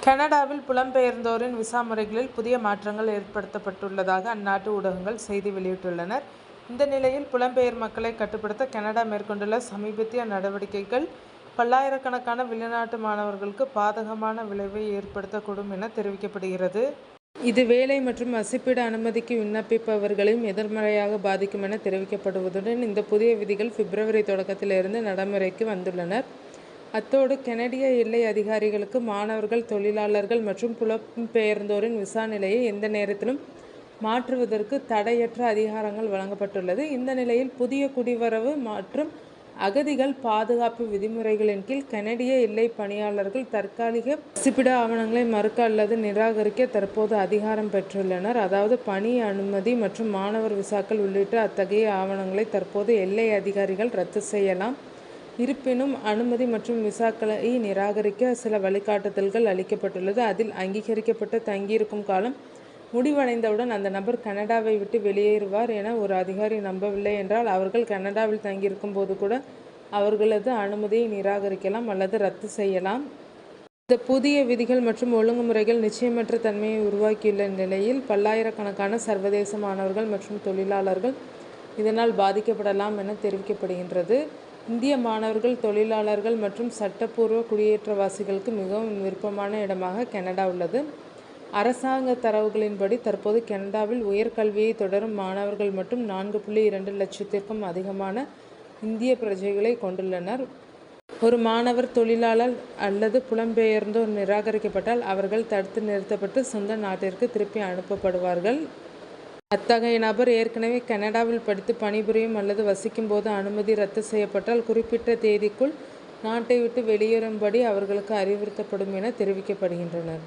கனடாவில் புலம்பெயர்ந்தோரின் விசா முறைகளில் புதிய மாற்றங்கள் ஏற்படுத்தப்பட்டுள்ளதாக அந்நாட்டு ஊடகங்கள் செய்தி வெளியிட்டுள்ளனர். இந்த நிலையில் புலம்பெயர் மக்களை கட்டுப்படுத்த கனடா மேற்கொண்டுள்ள சமீபத்திய நடவடிக்கைகள் பல்லாயிரக்கணக்கான வெளிநாட்டு மாணவர்களுக்கு பாதகமான விளைவை ஏற்படுத்தக்கூடும் என தெரிவிக்கப்படுகிறது. இது வேலை மற்றும் வசிப்பிட அனுமதிக்கு விண்ணப்பிப்பவர்களையும் எதிர்மறையாக பாதிக்கும் என தெரிவிக்கப்படுவதுடன் இந்த புதிய விதிகள் பிப்ரவரி தொடக்கத்திலிருந்து நடைமுறைக்கு வந்துள்ளனர். அத்தோடு கனடிய எல்லை அதிகாரிகளுக்கு மாணவர்கள், தொழிலாளர்கள் மற்றும் புலம்பெயர்ந்தோரின் விசா நிலையை எந்த நேரத்திலும் மாற்றுவதற்கு தடையற்ற அதிகாரங்கள் வழங்கப்பட்டுள்ளது. இந்த நிலையில் புதிய குடிவரவு மற்றும் அகதிகள் பாதுகாப்பு விதிமுறைகளின் கீழ் கனடிய எல்லை பணியாளர்கள் தற்காலிக வசிப்பிட ஆவணங்களை மறுக்க அல்லது நிராகரிக்க தற்போது அதிகாரம் பெற்றுள்ளனர். அதாவது பணி அனுமதி மற்றும் மாணவர் விசாக்கள் உள்ளிட்ட அத்தகைய ஆவணங்களை தற்போது எல்லை அதிகாரிகள் ரத்து செய்யலாம். இருப்பினும் அனுமதி மற்றும் விசாக்களை நிராகரிக்க சில வழிகாட்டுதல்கள் அளிக்கப்பட்டுள்ளது. அதில் அங்கீகரிக்கப்பட்ட தங்கியிருக்கும் காலம் முடிவடைந்தவுடன் அந்த நபர் கனடாவை விட்டு வெளியேறுவார் என ஒரு அதிகாரி நம்பவில்லை என்றால் அவர்கள் கனடாவில் தங்கியிருக்கும் போது கூட அவர்களது அனுமதியை நிராகரிக்கலாம் அல்லது ரத்து செய்யலாம். இந்த புதிய விதிகள் மற்றும் ஒழுங்குமுறைகள் நிச்சயமற்ற தன்மையை உருவாக்கியுள்ள நிலையில் பல்லாயிரக்கணக்கான சர்வதேச மாணவர்கள் மற்றும் தொழிலாளர்கள் இதனால் பாதிக்கப்படலாம் என தெரிவிக்கப்படுகின்றது. இந்திய மாணவர்கள், தொழிலாளர்கள் மற்றும் சட்டப்பூர்வ குடியேற்றவாசிகளுக்கு மிகவும் விருப்பமான இடமாக கனடா உள்ளது. அரசாங்க தரவுகளின்படி தற்போது கனடாவில் உயர்கல்வியை தொடரும் மாணவர்கள் மட்டும் 4.2 லட்சத்திற்கும் அதிகமான இந்திய பிரஜைகளை கொண்டுள்ளனர். ஒரு மாணவர், தொழிலாளர் அல்லது புலம்பெயர்ந்தோர் நிராகரிக்கப்பட்டால் அவர்கள் தடுத்து நிறுத்தப்பட்டு சொந்த நாட்டிற்கு திருப்பி அனுப்பப்படுவார்கள். அத்தகைய நபர் ஏற்கனவே கனடாவில் படித்து பணிபுரியும் அல்லது வசிக்கும் போது அனுமதி ரத்து செய்யப்பட்டால் குறிப்பிட்ட தேதிக்குள் நாட்டை விட்டு வெளியேறும்படி அவர்களுக்கு அறிவுறுத்தப்படும் என தெரிவிக்கப்படுகின்றனர்.